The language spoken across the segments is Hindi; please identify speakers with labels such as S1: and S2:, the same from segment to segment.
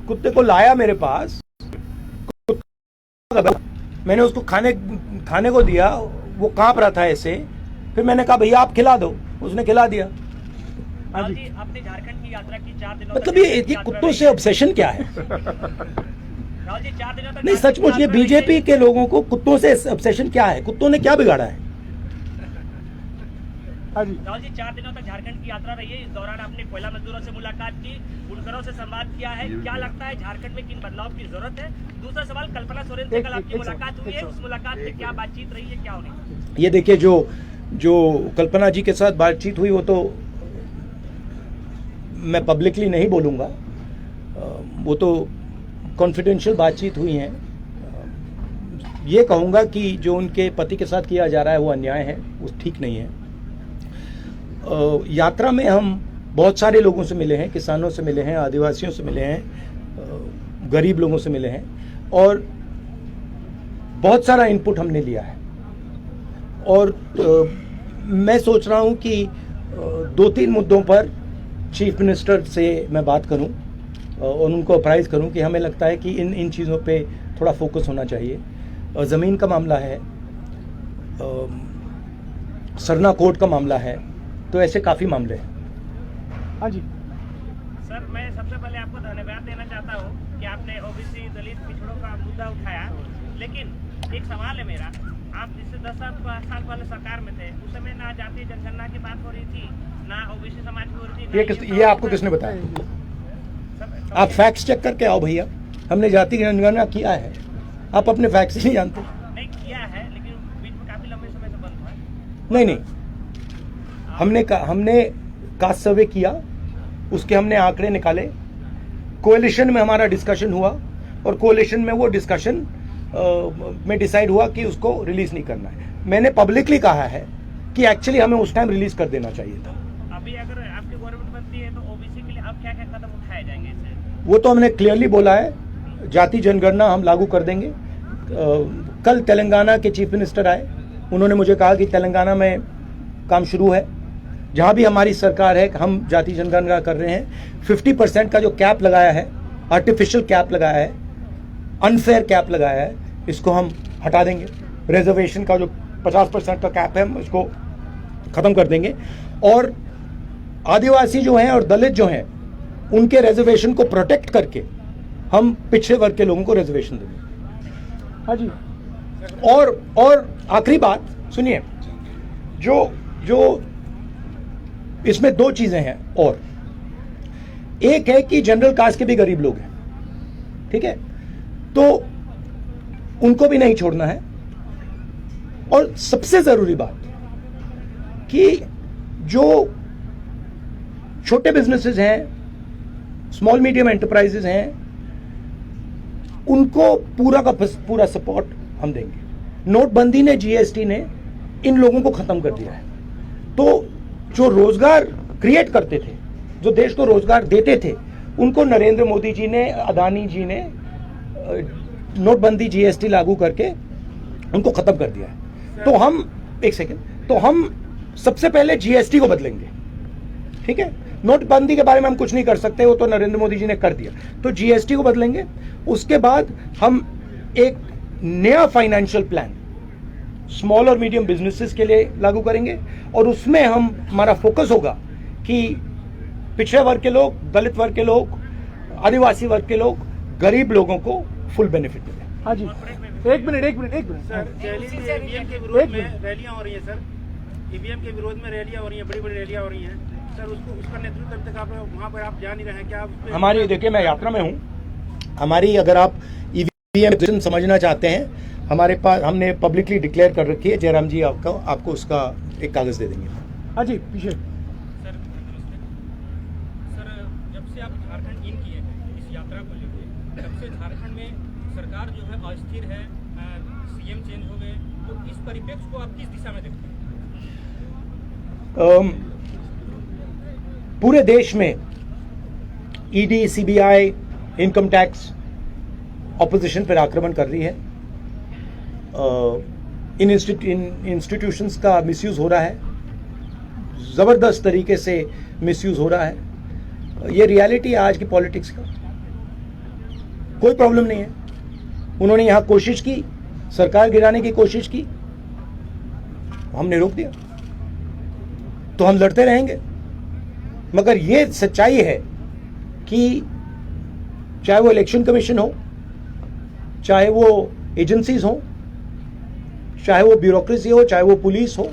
S1: कुत्ते को लाया मेरे पास, मैंने उसको खाने को दिया, वो कांप रहा था ऐसे, फिर मैंने कहा भैया आप खिला दो, उसने खिला दिया।
S2: हाँ जी, आपने झारखंड की यात्रा की 4 दिनों
S1: मतलब ये कुत्तों से ऑब्सेशन क्या है?
S2: राहुल जी 4 दिनों तक
S1: नहीं सचमुच ये बीजेपी के लोगों को कुत्तों से ऑब्सेशन क्या है? कुत्तों ने क्या बिगाड़ा है?
S2: राहुल जी 4 दिनों तक झारखंड की यात्रा रही है, इस दौरान आपने कोयला मजदूरों से मुलाकात की, बुनकरों से संवाद किया है, क्या लगता है झारखंड में किन बदलाव की जरूरत है? दूसरा सवाल, कल्पना सोरेन से कल आपकी मुलाकात हुई है, उस मुलाकात में क्या बातचीत रही है, क्या होनी?
S1: ये देखिए, जो कल्पना जी के साथ बातचीत हुई वो तो मैं पब्लिकली नहीं बोलूँगा, वो तो कॉन्फिडेंशियल बातचीत हुई है। ये कहूँगा कि जो उनके पति के साथ किया जा रहा है वो अन्याय है, वो ठीक नहीं है। यात्रा में हम बहुत सारे लोगों से मिले हैं, किसानों से मिले हैं, आदिवासियों से मिले हैं, गरीब लोगों से मिले हैं और बहुत सारा इनपुट हमने लिया है। और मैं सोच रहा हूँ कि 2-3 मुद्दों पर चीफ मिनिस्टर से मैं बात करूं और उनको अप्राइज करूं कि हमें लगता है कि इन चीज़ों पे थोड़ा फोकस होना चाहिए। ज़मीन का मामला है, सरना कोर्ट का मामला है, तो ऐसे काफ़ी मामले हैं।
S3: हाँ जी
S2: सर, मैं सबसे पहले आपको धन्यवाद देना चाहता हूँ कि आपने ओबीसी दलित पिछड़ों का मुद्दा उठाया, लेकिन एक सवाल है मेरा, आप जिससे 10 साल पहले सरकार में थे, उस समय ना जातीय जनगणना की बात हो रही थी, ना ओबीसी समाज की हो रही थी।
S1: ये आपको किसने बताया? आप फैक्ट्स चेक करके आओ भैया, हमने जातीय जनगणना किया है, आप अपने फैक्ट्स ही नहीं जानते।
S2: नहीं किया है, लेकिन बीच में काफी लंबे समय से बंद हुआ है।
S1: नहीं, हमने कास्ट सर्वे किया, उसके हमने आंकड़े निकाले, कोएलिशन में हमारा डिस्कशन हुआ और कोएलिशन में वो डिस्कशन में डिसाइड हुआ कि उसको रिलीज नहीं करना है। मैंने पब्लिकली कहा है कि एक्चुअली हमें उस टाइम रिलीज कर देना चाहिए था।
S2: अभी अगर आपकी गवर्नमेंट बनती है तो ओबीसी के लिए अब क्या क्या कदम उठाए जाएंगे इससे?
S1: वो तो हमने क्लियरली बोला है, जाति जनगणना हम लागू कर देंगे। कल तेलंगाना के चीफ मिनिस्टर आए, उन्होंने मुझे कहा कि तेलंगाना में काम शुरू है, जहां भी हमारी सरकार है हम जाति जनगणना कर रहे हैं। 50% का जो कैप लगाया है, आर्टिफिशियल कैप लगाया है, अनफेयर कैप लगाया है, इसको हम हटा देंगे। रिजर्वेशन का जो 50% का कैप है, हम इसको खत्म कर देंगे और आदिवासी जो हैं और दलित जो हैं उनके रिजर्वेशन को प्रोटेक्ट करके हम पिछड़े वर्ग के लोगों को रिजर्वेशन देंगे।
S3: हाँ जी।
S1: और आखिरी बात सुनिए, जो इसमें 2 चीजें हैं और एक है कि जनरल कास्ट के भी गरीब लोग हैं, ठीक है, तो उनको भी नहीं छोड़ना है। और सबसे जरूरी बात कि जो छोटे बिजनेसेस हैं, स्मॉल मीडियम एंटरप्राइजेस हैं, उनको पूरा का पूरा सपोर्ट हम देंगे। नोटबंदी ने, जीएसटी ने इन लोगों को खत्म कर दिया है, तो जो रोजगार क्रिएट करते थे, जो देश को रोजगार देते थे, उनको नरेंद्र मोदी जी ने, अदानी जी ने नोटबंदी, जीएसटी लागू करके उनको खत्म कर दिया है। तो हम तो हम सबसे पहले जीएसटी को बदलेंगे, ठीक है। नोटबंदी के बारे में हम कुछ नहीं कर सकते, वो तो नरेंद्र मोदी जी ने कर दिया, तो जीएसटी को बदलेंगे। उसके बाद हम एक नया फाइनेंशियल प्लान स्मॉल और मीडियम बिजनेसेस के लिए लागू करेंगे और उसमें हमारा फोकस होगा कि पिछड़े वर्ग के लोग, दलित वर्ग के लोग, आदिवासी वर्ग के लोग, गरीब लोगों को फुल बेनिफिट मिले।
S3: हाँ जी, एक मिनट
S2: सर, ईवीएम के विरोध में रैलियां हो रही हैं सर, ईवीएम के विरोध में रैलियां हो रही हैं, बड़ी रैलियां हो रही हैं सर, उसका नेतृत्व तब तक आप वहाँ पर आप जा नहीं रहे हैं क्या?
S1: हमारी, देखिए मैं यात्रा में हूँ, हमारी, अगर आप ईवीएम समझना चाहते हैं, हमारे पास हमने पब्लिकली डिक्लेयर कर रखी है, जयराम जी आपको उसका एक कागज दे देंगे।
S3: हाँ जी, पीछे
S2: सर, जब से आप झारखंड इन किए हैं इस यात्रा को लेकर, तब से झारखंड में सरकार जो है अस्थिर है, सीएम चेंज हो गए, तो इस परिप्रेक्ष्य को आप किस दिशा में देखते हैं?
S1: पूरे देश में ED, CBI, income tax opposition पर आक्रमण कर रही है। इन इंस्टीट्यूशंस का मिसयूज हो रहा है, जबरदस्त तरीके से मिसयूज हो रहा है। ये रियलिटी है आज की पॉलिटिक्स का। कोई प्रॉब्लम नहीं है। उन्होंने यहां कोशिश की, सरकार गिराने की कोशिश की, हमने रोक दिया। तो हम लड़ते रहेंगे, मगर ये सच्चाई है कि चाहे वो इलेक्शन कमीशन हो, चाहे वो एजेंसीज हो, चाहे वो ब्यूरोक्रेसी हो, चाहे वो पुलिस हो,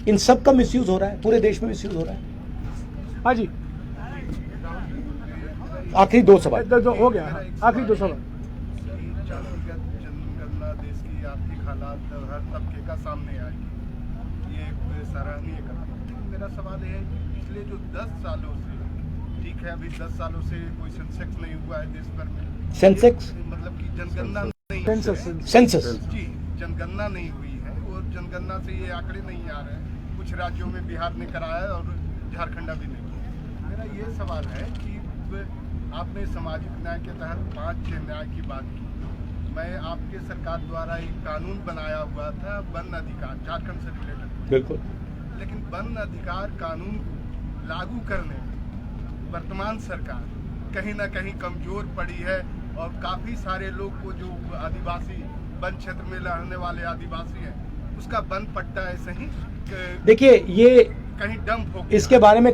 S1: इन सब का मिसयूज हो रहा है, पूरे देश में मिसयूज हो रहा है।
S3: हाँ जी,
S1: आखिरी दो सवाल।
S3: हो गया, आखिरी 2 सवाल।
S4: जातिगत जनगणना देश की आर्थिक हालात हर तबके का सामने आएगी, ये एक सराहनीय कदम है। लेकिन मेरा सवाल ये है कि पिछले जो 10 सालों से, ठीक है अभी 10 सालों से कोई सेंसेक्स नहीं हुआ है देश भर में,
S1: सेंसेक्स
S4: मतलब कि जनगणना नहीं
S1: सेंसस
S4: जी जनगणना नहीं हुई है, और जनगणना से ये आंकड़े नहीं आ रहे हैं। कुछ राज्यों में बिहार ने कराया है और झारखंड अभी नहीं किया। मेरा ये सवाल है कि आपने सामाजिक न्याय के तहत 5-6 न्याय की बात की। मैं आपके सरकार द्वारा एक कानून बनाया हुआ था वन अधिकार, झारखंड से रिलेटेड,
S1: बिल्कुल,
S4: लेकिन वन अधिकार कानून को लागू करने में वर्तमान सरकार कहीं ना कहीं कमजोर पड़ी है, और काफ़ी सारे लोग को जो आदिवासी वन क्षेत्र में रहने वाले आदिवासी हैं उसका वन पट्टा ऐसे ही
S1: देखिए ये
S4: कहीं डंप हो गया।
S1: इसके बारे में